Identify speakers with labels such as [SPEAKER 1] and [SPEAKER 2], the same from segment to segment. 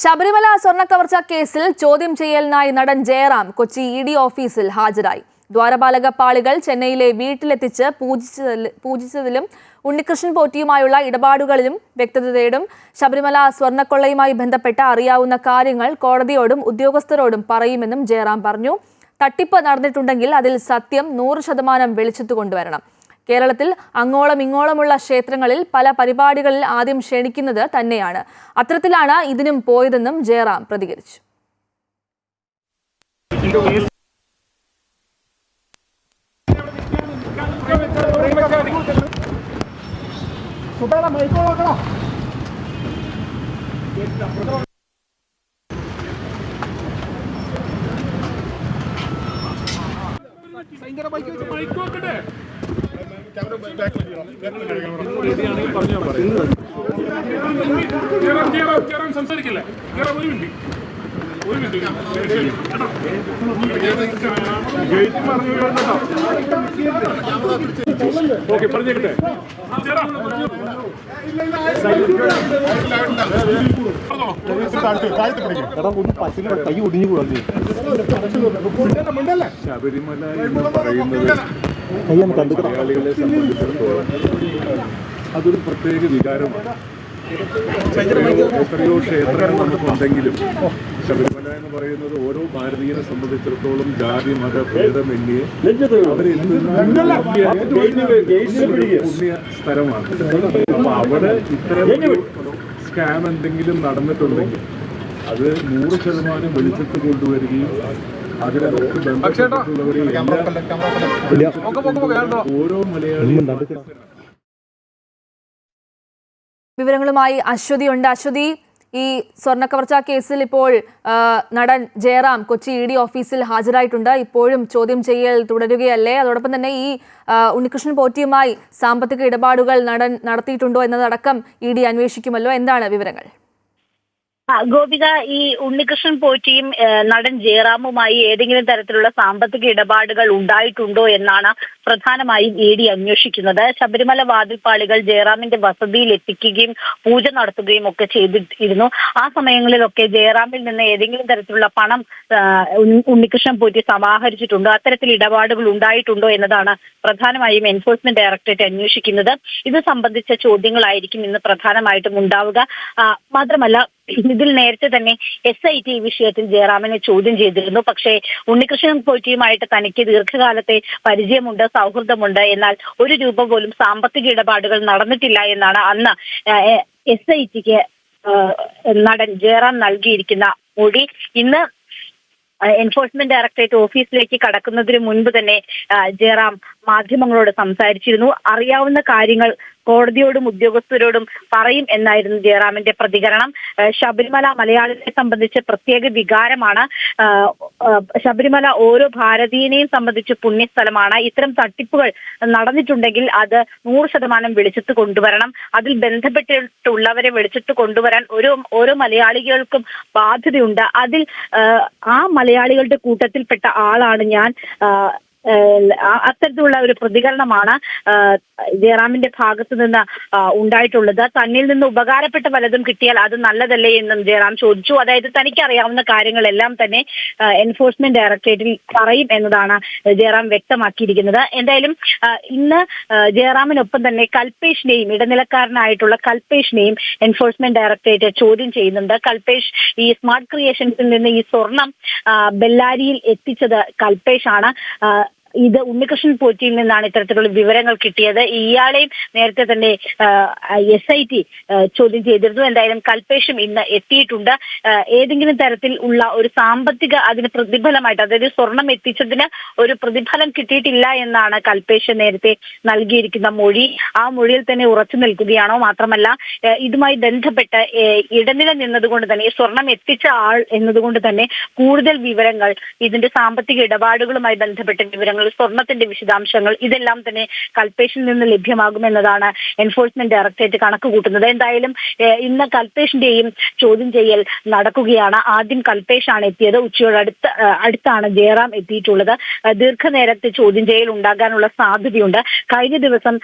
[SPEAKER 1] ശബരിമല സ്വർണ്ണക്കവർച്ച കേസിൽ ചോദ്യം ചെയ്യലിനായി നടൻ ജയറാം കൊച്ചി ഇഡി ഓഫീസിൽ ഹാജരായി. ദ്വാരപാലക പാളികൾ ചെന്നൈയിലെ വീട്ടിലെത്തിച്ച് പൂജിച്ചതിലും ഉണ്ണികൃഷ്ണൻ പോറ്റിയുമായുള്ള ഇടപാടുകളിലും വ്യക്തത തേടും. ശബരിമല സ്വർണ്ണക്കൊള്ളയുമായി ബന്ധപ്പെട്ട അറിയാവുന്ന കാര്യങ്ങൾ കോടതിയോടും ഉദ്യോഗസ്ഥരോടും പറയുമെന്നും ജയറാം പറഞ്ഞു. തട്ടിപ്പ് നടന്നിട്ടുണ്ടെങ്കിൽ അതിൽ സത്യം 100% വെളിച്ചത്തു കൊണ്ടുവരണം. കേരളത്തിൽ അങ്ങോളം ഇങ്ങോളമുള്ള ക്ഷേത്രങ്ങളിൽ പല പരിപാടികളിൽ ആദ്യം ക്ഷണിക്കുന്നത് തന്നെയാണ്. അത്തരത്തിലാണ് ഇതിനും പോയതെന്നും ജയറാം പ്രതികരിച്ചു.
[SPEAKER 2] സംസാരിക്കില്ല. ഓക്കെ പറഞ്ഞേക്കട്ടെ.
[SPEAKER 3] കൈ ഒടിഞ്ഞു കൂടാ.
[SPEAKER 2] ശബരിമല എന്ന് പറയുന്നത് മലയാളികളെ സംബന്ധിച്ചിടത്തോളം അതൊരു പ്രത്യേക വികാരമാണ്. എത്രയോ ക്ഷേത്രങ്ങൾ നമുക്കുണ്ടെങ്കിലും ശബരിമല എന്ന് പറയുന്നത് ഓരോ ഭാരതീയനെ സംബന്ധിച്ചിടത്തോളം ജാതി മത ഭേദമന്യേ പുണ്യ സ്ഥലമാണ്. അപ്പൊ അവിടെ ഇത്തരം സ്കാം എന്തെങ്കിലും നടന്നിട്ടുണ്ടെങ്കിൽ അത് 100% വെളിച്ചത്ത് കൊണ്ടുവരികയും അതിനകത്ത് ബന്ധപ്പെട്ടുള്ളവരെയും ഓരോ മലയാളിയും.
[SPEAKER 1] വിവരങ്ങളുമായി അശ്വതി ഉണ്ട്. അശ്വതി, ഈ സ്വർണ്ണക്കവർച്ച കേസിൽ ഇപ്പോൾ നടൻ ജയറാം കൊച്ചി ഇഡി ഓഫീസിൽ ഹാജരായിട്ടുണ്ട്. ഇപ്പോഴും ചോദ്യം ചെയ്യൽ തുടരുകയല്ലേ? അതോടൊപ്പം തന്നെ ഈ ഉണ്ണികൃഷ്ണൻ പോറ്റിയുമായി സാമ്പത്തിക ഇടപാടുകൾ നടൻ നടത്തിയിട്ടുണ്ടോ എന്നതടക്കം ഇഡി അന്വേഷിക്കുമല്ലോ. എന്താണ് വിവരങ്ങൾ?
[SPEAKER 4] ഗോപിക, ഈ ഉണ്ണികൃഷ്ണൻ പോറ്റിയും നടൻ ജയറാമുമായി ഏതെങ്കിലും തരത്തിലുള്ള സാമ്പത്തിക ഇടപാടുകൾ ഉണ്ടായിട്ടുണ്ടോ എന്നാണ് പ്രധാനമായും ഇഡി അന്വേഷിക്കുന്നത്. ശബരിമല വാതിൽപ്പാളികൾ ജയറാമിന്റെ വസതിയിൽ എത്തിക്കുകയും പൂജ നടത്തുകയും ഒക്കെ ചെയ്തിരുന്നു. ആ സമയങ്ങളിലൊക്കെ ജയറാമിൽ നിന്ന് ഏതെങ്കിലും തരത്തിലുള്ള പണം ഉണ്ണികൃഷ്ണൻ പോറ്റി സമാഹരിച്ചിട്ടുണ്ടോ, അത്തരത്തിൽ ഇടപാടുകൾ ഉണ്ടായിട്ടുണ്ടോ എന്നതാണ് പ്രധാനമായും എൻഫോഴ്സ്മെന്റ് ഡയറക്ടറേറ്റ് അന്വേഷിക്കുന്നത്. ഇത് സംബന്ധിച്ച ചോദ്യങ്ങളായിരിക്കും ഇന്ന് പ്രധാനമായിട്ടും ഉണ്ടാവുക. മാത്രമല്ല, ഇതിൽ നേരത്തെ തന്നെ SIT ഈ വിഷയത്തിൽ ജയറാമിനെ ചോദ്യം ചെയ്തിരുന്നു. പക്ഷേ ഉണ്ണികൃഷ്ണൻ പോറ്റിയുമായിട്ട് തനിക്ക് ദീർഘകാലത്തെ പരിചയമുണ്ട്, സൗഹൃദമുണ്ട്, എന്നാൽ ഒരു രൂപ പോലും സാമ്പത്തിക ഇടപാടുകൾ നടന്നിട്ടില്ല എന്നാണ് അന്ന് SITക്ക് നടൻ ജയറാം നൽകിയിരിക്കുന്ന മൊഴി. ഇന്ന് എൻഫോഴ്സ്മെന്റ് ഡയറക്ടറേറ്റ് ഓഫീസിലേക്ക് കടക്കുന്നതിന് മുൻപ് തന്നെ ജയറാം മാധ്യമങ്ങളോട് സംസാരിച്ചിരുന്നു. അറിയാവുന്ന കാര്യങ്ങൾ കോടതിയോടും ഉദ്യോഗസ്ഥരോടും പറയും എന്നായിരുന്നു ജയറാമിന്റെ പ്രതികരണം. ശബരിമല മലയാളികളെ സംബന്ധിച്ച് പ്രത്യേക വികാരമാണ്. ശബരിമല ഓരോ ഭാരതീയനെയും സംബന്ധിച്ച് പുണ്യസ്ഥലമാണ്. ഇത്തരം തട്ടിപ്പുകൾ നടന്നിട്ടുണ്ടെങ്കിൽ അത് 100% വെളിച്ചത്ത് കൊണ്ടുവരണം. അതിൽ ബന്ധപ്പെട്ടിട്ടുള്ളവരെ വെളിച്ചത്ത് കൊണ്ടുവരാൻ ഓരോ മലയാളികൾക്കും ബാധ്യതയുണ്ട്. അതിൽ ആ മലയാളികളുടെ കൂട്ടത്തിൽപ്പെട്ട ആളാണ് ഞാൻ. അത്തരത്തിലുള്ള ഒരു പ്രതികരണമാണ് ജയറാമിന്റെ ഭാഗത്ത് നിന്ന് ഉണ്ടായിട്ടുള്ളത്. തന്നിൽ നിന്ന് ഉപകാരപ്പെട്ട പലതും കിട്ടിയാൽ അത് നല്ലതല്ലേ എന്നും ജയറാം ചോദിച്ചു. അതായത് തനിക്കറിയാവുന്ന കാര്യങ്ങളെല്ലാം തന്നെ എൻഫോഴ്സ്മെന്റ് ഡയറക്ടറേറ്റിൽ പറയും എന്നതാണ് ജയറാം വ്യക്തമാക്കിയിരിക്കുന്നത്. എന്തായാലും ഇന്ന് ജയറാമിനൊപ്പം തന്നെ കൽപേഷിനെയും, ഇടനിലക്കാരനായിട്ടുള്ള കൽപേഷിനെയും എൻഫോഴ്സ്മെന്റ് ഡയറക്ടറേറ്റ് ചോദ്യം ചെയ്യുന്നുണ്ട്. കൽപേഷ് ഈ സ്മാർട്ട് ക്രിയേഷൻസിൽ നിന്ന് ഈ സ്വർണം ബെല്ലാരിയിൽ എത്തിച്ചത് കൽപേഷാണ്. ഇത് ഉണ്ണികൃഷ്ണൻ പോറ്റിയിൽ നിന്നാണ് ഇത്തരത്തിലുള്ള വിവരങ്ങൾ കിട്ടിയത്. ഇയാളെയും നേരത്തെ തന്നെ SIT ചോദ്യം ചെയ്തിരുന്നു. എന്തായാലും കൽപേഷും ഇന്ന് എത്തിയിട്ടുണ്ട്. ഏതെങ്കിലും തരത്തിൽ ഉള്ള ഒരു സാമ്പത്തിക അതിന് പ്രതിഫലമായിട്ട്, അതായത് സ്വർണം എത്തിച്ചതിന് ഒരു പ്രതിഫലം കിട്ടിയിട്ടില്ല എന്നാണ് കൽപേഷ് നേരത്തെ നൽകിയിരിക്കുന്ന മൊഴി. ആ മൊഴിയിൽ തന്നെ ഉറച്ചു നിൽക്കുകയാണോ? മാത്രമല്ല, ഇതുമായി ബന്ധപ്പെട്ട് ഇടനില നിന്നതുകൊണ്ട് തന്നെ, ഈ സ്വർണം എത്തിച്ച ആൾ എന്നതുകൊണ്ട് തന്നെ കൂടുതൽ വിവരങ്ങൾ, ഇതിന്റെ സാമ്പത്തിക ഇടപാടുകളുമായി ബന്ധപ്പെട്ട വിവരങ്ങൾ, സ്വർണത്തിന്റെ വിശദാംശങ്ങൾ, ഇതെല്ലാം തന്നെ കൽപേഷിൽ നിന്ന് ലഭ്യമാകുമെന്നതാണ് എൻഫോഴ്സ്മെന്റ് ഡയറക്ടറേറ്റ് കണക്ക് കൂട്ടുന്നത്. എന്തായാലും ഇന്ന് കൽപേഷിന്റെയും ചോദ്യം ചെയ്യൽ നടക്കുകയാണ്. ആദ്യം കൽപേഷാണ് എത്തിയത്. ഉച്ചയോട് അടുത്താണ് ജയറാം എത്തിയിട്ടുള്ളത്. ദീർഘനേരത്തെ ചോദ്യം ചെയ്യൽ ഉണ്ടാകാനുള്ള സാധ്യതയുണ്ട്. കഴിഞ്ഞ ദിവസം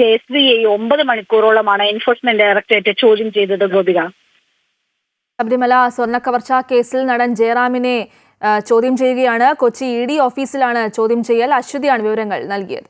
[SPEAKER 4] ജയശ്രീയെ 9 മണിക്കൂറോളമാണ് എൻഫോഴ്സ്മെന്റ് ഡയറക്ടറേറ്റ് ചോദ്യം ചെയ്തത്. ഗോപിക.
[SPEAKER 1] ശബരിമല സ്വർണ്ണക്കവർച്ചാ കേസിൽ നടൻ ജയറാമിനെ ചോദ്യം ചെയ്യുകയാണ്. കൊച്ചി ED ഓഫീസിലാണ് ചോദ്യം ചെയ്യൽ. അശ്വതിയാണ് വിവരങ്ങൾ നൽകിയത്.